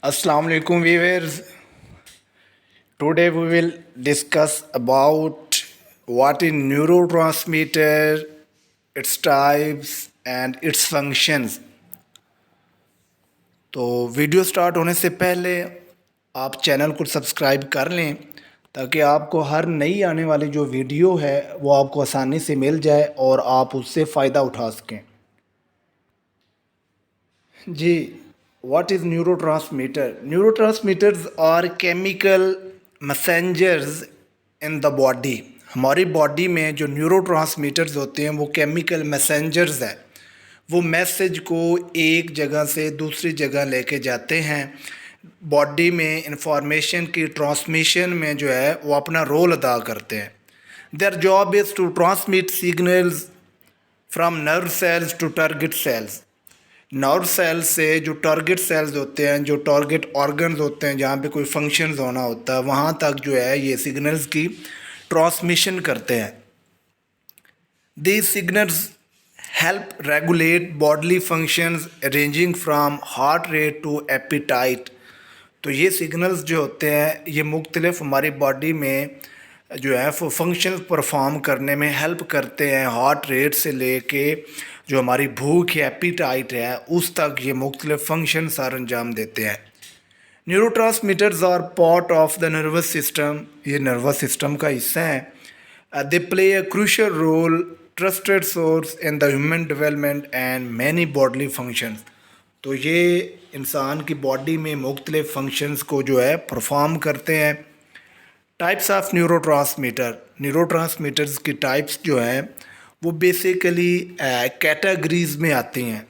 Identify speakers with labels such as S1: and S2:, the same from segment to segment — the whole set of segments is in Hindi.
S1: Assalamu alaikum viewers. Today we will discuss about what is neurotransmitter, its types and its functions. तो वीडियो स्टार्ट होने से पहले आप चैनल को सब्सक्राइब कर लें ताकि आपको हर नई आने वाली जो वीडियो है वो आपको आसानी से मिल जाए और आप उससे फ़ायदा उठा सकें। जी, what is neurotransmitter? Neurotransmitters are chemical messengers in the body. हमारी बॉडी में जो न्यूरोट्रांसमीटर्स होते हैं वो केमिकल मैसेंजर्स है। वो मैसेज को एक जगह से दूसरी जगह लेके जाते हैं। बॉडी में इंफॉर्मेशन की ट्रांसमिशन में जो है वो अपना रोल अदा करते हैं। Their job is to transmit signals from nerve cells to target cells. Nerve cell से जो टारगेट सेल्स होते हैं, जो टारगेट ऑर्गन्स होते हैं, जहाँ पे कोई फंक्शंस होना होता है, वहाँ तक जो है ये सिग्नल्स की ट्रांसमिशन करते हैं। These signals help regulate bodily functions ranging from heart rate to appetite. तो ये सिग्नल्स जो होते हैं ये मुख्तलिफ हमारी बॉडी में जो है वो फंक्शन परफॉर्म करने में हेल्प करते हैं। हार्ट रेट से लेके जो हमारी भूख है, एपीटाइट है, उस तक ये मुख्तलिफ फंक्शन सर अंजाम देते हैं। Neurotransmitters are part of the nervous system. ये नर्वस सिस्टम का हिस्सा है। They play a crucial role, trusted source in the human development and many bodily functions. तो ये इंसान की बॉडी में मुख्तलिफ फंक्शंस को जो है परफॉर्म करते हैं। Types of neurotransmitter. न्यूरोट्रांसमीटर्स की टाइप्स जो है वो बेसिकली कैटेगरीज में आती हैं।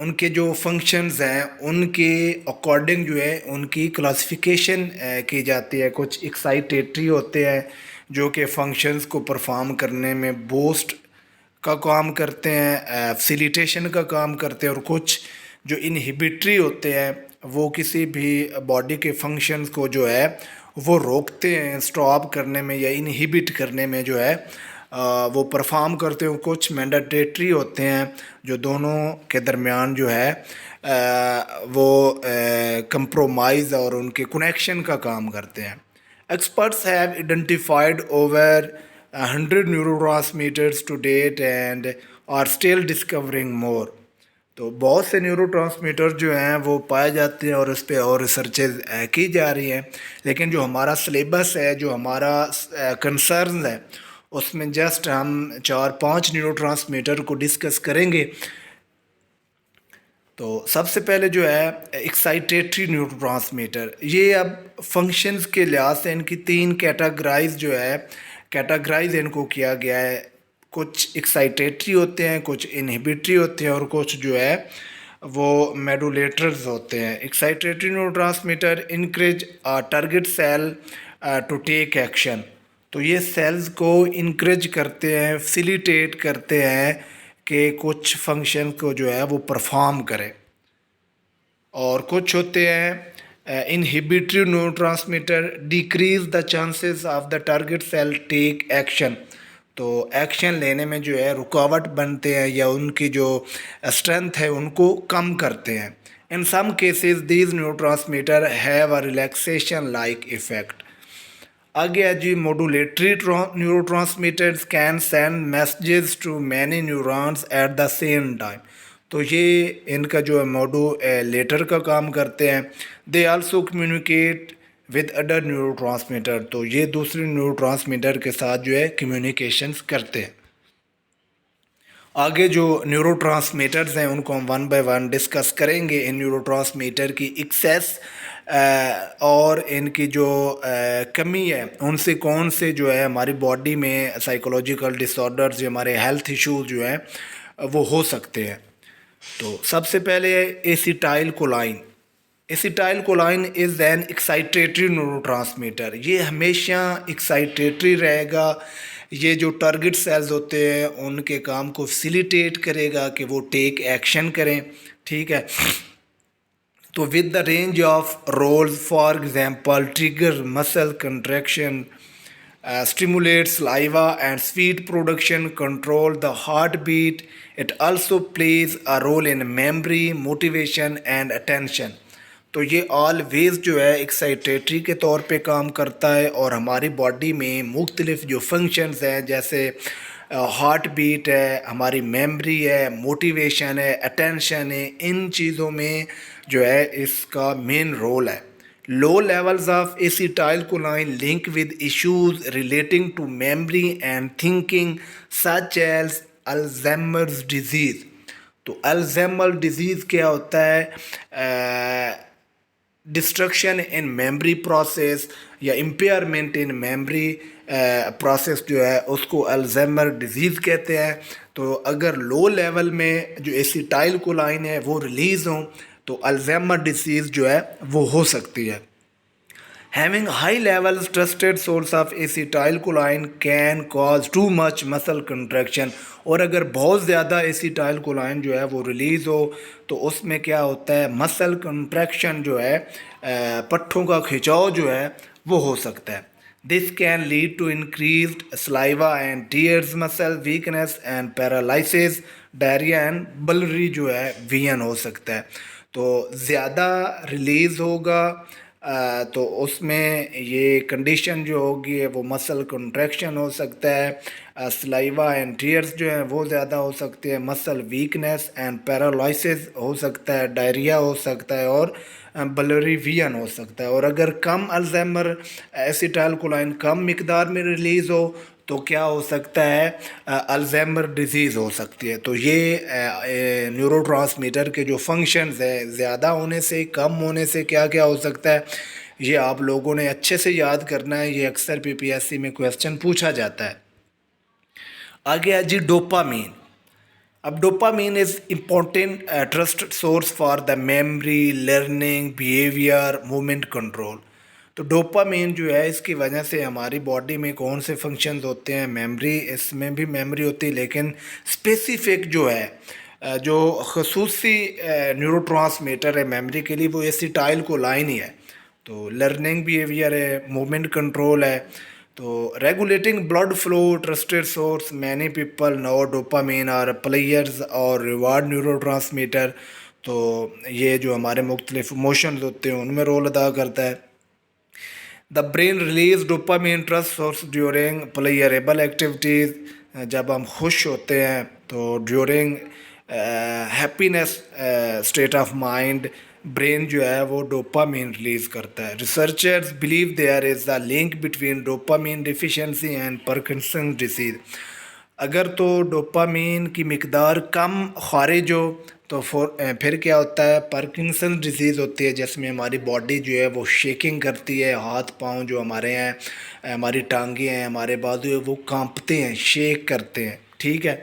S1: उनके जो फंक्शंस हैं उनके अकॉर्डिंग जो है उनकी क्लासिफिकेशन की जाती है। कुछ एक्साइटेटरी होते हैं जो कि फंक्शंस को परफॉर्म करने में बूस्ट का काम करते हैं, फैसिलिटेशन का काम करते हैं, और कुछ जो इनहिबिटरी होते हैं वो किसी भी बॉडी के फंक्शंस को जो है वो रोकते हैं, स्टॉप करने में या इनहिबिट करने में जो है वो परफॉर्म करते हैं। कुछ मैंडेटरी होते हैं जो दोनों के दरमियान जो है वो कंप्रोमाइज़ और उनके कनेक्शन का काम करते हैं। Experts have identified over 100 neurotransmitters to date and are still discovering more. तो बहुत से न्यूरोट्रांसमीटर जो हैं वो पाए जाते हैं और उस पर और रिसर्चेज की जा रही हैं। लेकिन जो हमारा सिलेबस है, जो हमारा कंसर्न है, उसमें जस्ट हम 4-5 न्यूरोट्रांसमीटर को डिस्कस करेंगे। तो सबसे पहले जो है एक्साइटेटरी न्यूरोट्रांसमीटर। ये अब फंक्शंस के लिहाज से इनकी 3 कैटेगराइज जो है कैटेगराइज इनको किया गया है। कुछ एक्साइटेटरी होते हैं, कुछ इनहिबिटरी होते हैं और कुछ जो है वो मेडुलेटर्स होते हैं। Excitatory neurotransmitter encourage target cell to take action. तो ये सेल्स को इनकरेज करते हैं, फैसिलिटेट करते हैं कि कुछ फंक्शन को जो है वो परफॉर्म करें। और कुछ होते हैं inhibitory neurotransmitter decrease the chances of the target cell take action. तो एक्शन लेने में जो है रुकावट बनते हैं या उनकी जो स्ट्रेंथ है उनको कम करते हैं। In some cases these neurotransmitter have a relaxation like effect. आगे है जी modulatory neurotransmitters can send messages to many neurons at the same time. तो ये इनका जो है मॉड्यूलेटर का काम करते हैं। They also communicate with other neurotransmitter. तो ये दूसरे न्यूरोट्रांसमीटर के साथ जो है कम्युनिकेशंस करते हैं। आगे जो न्यूरोट्रांसमीटर्स हैं उनको हम 1 बाय 1 डिस्कस करेंगे। इन न्यूरोट्रांसमीटर की एक्सेस और इनकी जो कमी है उनसे कौन से जो है हमारी बॉडी में साइकोलॉजिकल डिसऑर्डर्स या हमारे हेल्थ इश्यूज जो हैं वो हो सकते हैं। तो सबसे पहले acetyl कोलाइन। Acetyl कोलाइन is an excitatory neurotransmitter. ये हमेशा एक्साइटेटरी रहेगा। ये जो टारगेट सेल्स होते हैं उनके काम को फैसिलिटेट करेगा कि वो टेक एक्शन करें। ठीक है। तो with the range of roles, for example trigger muscle contraction, stimulate saliva and sweet production, control the heartbeat. It also plays a role in memory, motivation and attention. तो ये ऑलवेज जो है एक्साइटेटरी के तौर पे काम करता है और हमारी बॉडी में मुख्तलिफ जो फंक्शंस हैं जैसे हार्ट बीट है, हमारी मेमोरी है, मोटिवेशन है, अटेंशन है, इन चीज़ों में जो है इसका मेन रोल है. Low levels of acetylcholine link with issues relating to memory and thinking such as Alzheimer's disease. तो अल्जाइमर डिजीज़ क्या होता है? डिस्ट्रक्शन इन मेमोरी प्रोसेस या इम्पेयरमेंट इन मेमोरी प्रोसेस जो है उसको अल्जाइमर डिजीज़ कहते हैं. तो अगर लो लेवल में जो एसिटाइल कोलाइन है वो रिलीज़ हो तो अल्जाइमर डिजीज़ जो है वो हो सकती है. Having high levels trusted source of acetylcholine can cause too much muscle contraction. और अगर बहुत ज़्यादा acetylcholine जो है वो रिलीज़ हो तो उसमें क्या होता है, मसल कंट्रैक्शन जो है, पट्ठों का खिंचाव जो है वो हो सकता है. This can lead to increased saliva and tears, muscle weakness and paralysis, diarrhea and biliary जो है VN हो सकता है. तो ज़्यादा रिलीज़ होगा तो उसमें ये कंडीशन जो होगी वो मसल कंट्रैक्शन हो सकता है, सलाइवा एंड टीयर्स जो हैं वो ज़्यादा हो सकते हैं, मसल वीकनेस एंड पैरालिसिस हो सकता है, डायरिया हो सकता है और बलरी वियन हो सकता है. और अगर कम अल्जाइमर एसिटाइलकोलाइन कम मिकदार में रिलीज़ हो तो क्या हो सकता है, अल्जाइमर डिजीज़ हो सकती है. तो ये न्यूरोट्रांसमीटर के जो फंक्शंस है ज़्यादा होने से कम होने से क्या क्या हो सकता है, ये आप लोगों ने अच्छे से याद करना है. ये अक्सर पीपीएससी में क्वेश्चन पूछा जाता है. आगे है जी डोपामीन. अब dopamine is important trust source for the memory, learning, behaviour, movement control. तो डोपामीन जो है इसकी वजह से हमारी बॉडी में कौन से फंक्शंस होते हैं, मेमोरी, इसमें भी मेमोरी होती है लेकिन स्पेसिफिक जो है जो खसूसी न्यूरोट्रांसमीटर है मेमोरी के लिए वो एसिटाइल कोलाइन ही है. तो लर्निंग बिहेवियर है, मूवमेंट कंट्रोल है. तो regulating blood flow, trusted source, many people know dopamine और प्लेयर्स और रिवार्ड न्यूरोट्रांसमीटर. तो ये जो हमारे मुख्तलिफ इमोशंस होते हैं उनमें रोल अदा करता है. The brain release dopamine trust source during pleasurable activities. जब हम खुश होते हैं तो during happiness state of mind brain जो है वो डोपामीन रिलीज़ करता है. Researchers believe there is the link between dopamine deficiency and Parkinson disease. अगर तो डोपामीन की मिकदार कम खारिज हो तो फिर क्या होता है, पार्किंसन डिजीज़ होती है जिसमें हमारी बॉडी जो है वो शेकिंग करती है, हाथ पाँव जो हमारे हैं, हमारी टांगें हैं, हमारे बाजू है वो कांपते हैं, शेक करते हैं. ठीक है,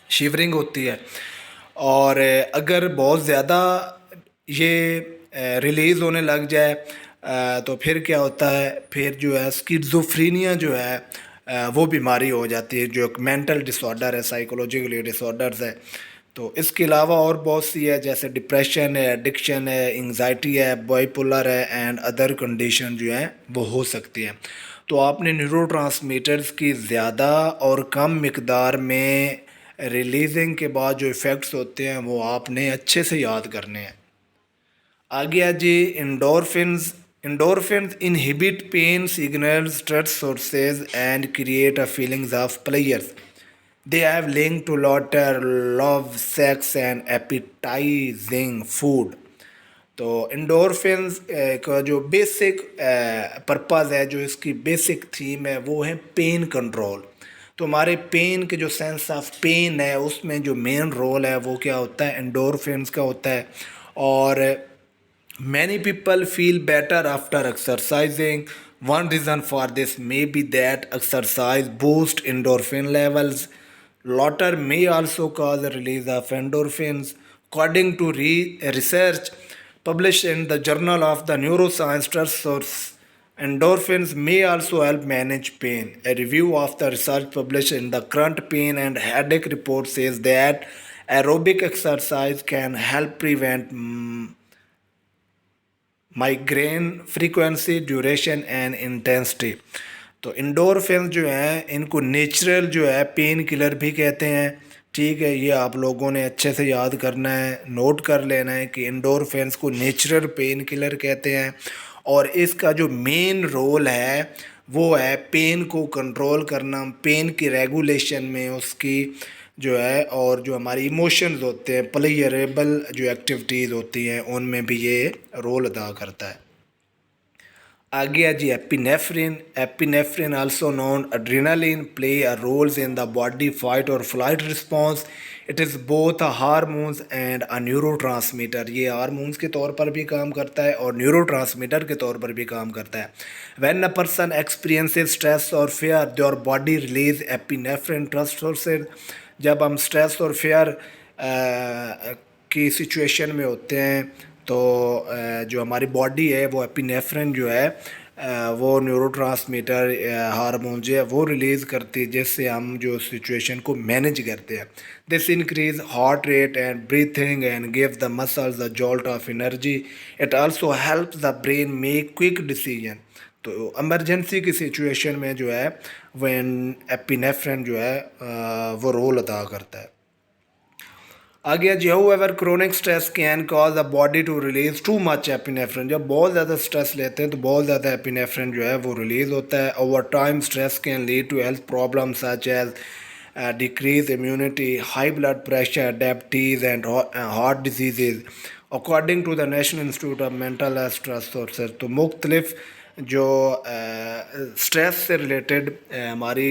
S1: शिवरिंग होती है. और अगर बहुत ज़्यादा ये रिलीज़ होने लग जाए तो फिर क्या होता है, फिर जो है स्किज़ोफ्रेनिया जो है वो बीमारी हो जाती है जो एक मेंटल डिसऑर्डर है, साइकोलॉजिकल डिसऑर्डर्स है. तो इसके अलावा और बहुत सी है जैसे डिप्रेशन है, एडिक्शन है, एंजाइटी है, बाइपोलर है एंड अदर कंडीशन जो हैं वो हो सकती हैं. तो आपने न्यूरोट्रांसमीटर्स की ज़्यादा और कम मिकदार में रिलीजिंग के बाद जो इफ़ेक्ट्स होते हैं वो आपने अच्छे से याद करने हैं. आगे है जी endorphins. Endorphins inhibit pain signals, stress sources and create a feelings of players. They have linked to laughter, love, sex and appetizing food. तो इंडोरफिन्स का जो बेसिक पर्पज़ है, जो इसकी बेसिक थीम है वो है पेन कंट्रोल. तो हमारे पेन के जो सेंस ऑफ पेन है उसमें जो मेन रोल है वो क्या होता है, इंडोरफिन्स का होता है. और many people feel better after exercising. One reason for this may be that exercise boosts endorphin levels. Laughter may also cause a release of endorphins. According to research published in the Journal of the Neuroscience Trust Source, endorphins may also help manage pain. A review of the research published in the Current Pain and Headache Report says that aerobic exercise can help prevent migraine frequency, duration and intensity. तो इंडोरफिन जो हैं इनको नेचुरल जो है पेन किलर भी कहते हैं. ठीक है, ये आप लोगों ने अच्छे से याद करना है, नोट कर लेना है कि एंडोर्फिन्स को नेचुरल पेन किलर कहते हैं और इसका जो मेन रोल है वो है पेन को कंट्रोल करना, पेन की रेगुलेशन में उसकी जो है, और जो हमारी इमोशंस होते हैं, प्लेयरेबल जो एक्टिविटीज़ होती हैं उनमें भी ये रोल अदा करता है। आ गया जी epinephrine. Epinephrine also known adrenaline play a roles in the body fight और flight response. It is both a hormones and a neurotransmitter. ये हार्मोन्स के तौर पर भी काम करता है और न्यूरोट्रांसमीटर के तौर पर भी काम करता है। When a person experiences stress और fear their body release epinephrine trust sources. जब हम स्ट्रेस और फेयर की सिचुएशन में होते हैं तो जो हमारी बॉडी है वो एपिनेफ्रिन जो है वो न्यूरोट्रांसमीटर हार्मोन जो है वो रिलीज़ करती है, जिससे हम जो सिचुएशन को मैनेज करते हैं। This increase heart rate and breathing and give the muscles the jolt of energy. It also helps the brain make quick decision. तो इमरजेंसी की सिचुएशन में जो है वो एपिनेफ्रिन जो है वो रोल अदा करता है। आ गया जी however chronic stress can cause the body to release too much epinephrine. जब बहुत ज़्यादा स्ट्रेस लेते हैं तो बहुत ज़्यादा एपिनेफ्रिन जो है वो रिलीज़ होता है। Over time stress can lead to health problem such as decreased immunity, high blood pressure, diabetes, and heart diseases, according to the National Institute of Mental Health Stress Sources। तो मुख्तलिफ जो स्ट्रेस से रिलेटेड हमारी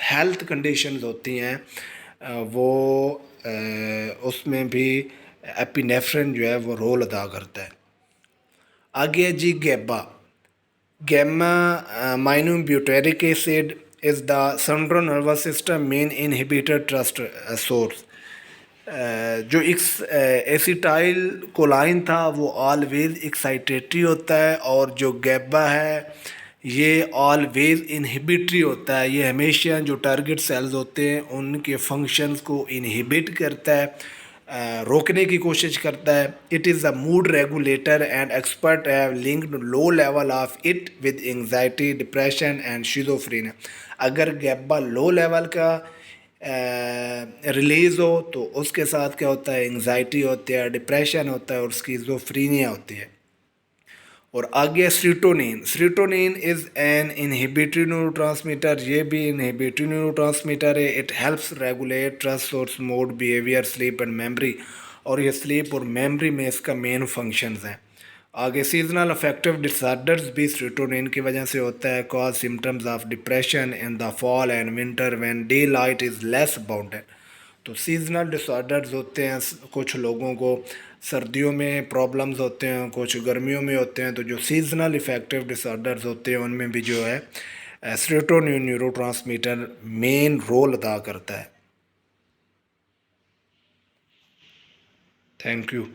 S1: हेल्थ कंडीशंस होती हैं वो उसमें भी एपिनेफ्रिन जो है वो रोल अदा करता है। आगे जी गैबा। Gamma aminobutyric acid is the central nervous system main inhibitor trust source। जो एसिटाइल कोलाइन था वो ऑलवेज एक्साइटेटरी होता है और जो गैबा है ये ऑलवेज इनहिबिटरी होता है। ये हमेशा जो टारगेट सेल्स होते हैं उनके फंक्शंस को इनहिबिट करता है, रोकने की कोशिश करता है। It is a mood regulator and expert have linked low level of it with anxiety, depression and schizophrenia. अगर गैबा लो लेवल का रिलीज़ हो तो उसके साथ क्या होता है, एंजाइटी होती है, डिप्रेशन होता है और स्किज़ोफ्रेनिया होती है। और आगे serotonin. Serotonin is an inhibitory neurotransmitter. ये भी इनहिबिटरी न्यूरोट्रांसमीटर है। It helps regulate trust source mode behaviour sleep and memory. और ये स्लीप और मेमोरी में इसका मेन फंक्शंस हैं। आगे सीजनल अफेक्टिव डिसऑर्डर्स भी सीरोटोनिन की वजह से होता है। Cause symptoms of depression in the fall and winter when daylight is less abounded. तो सीजनल डिसऑर्डर्स होते हैं, कुछ लोगों को सर्दियों में प्रॉब्लम्स होते हैं, कुछ गर्मियों में होते हैं। तो जो सीजनल इफेक्टिव डिसऑर्डर्स होते हैं उनमें भी जो है सेरोटोनिन न्यूरोट्रांसमीटर मेन रोल अदा करता है। Thank you.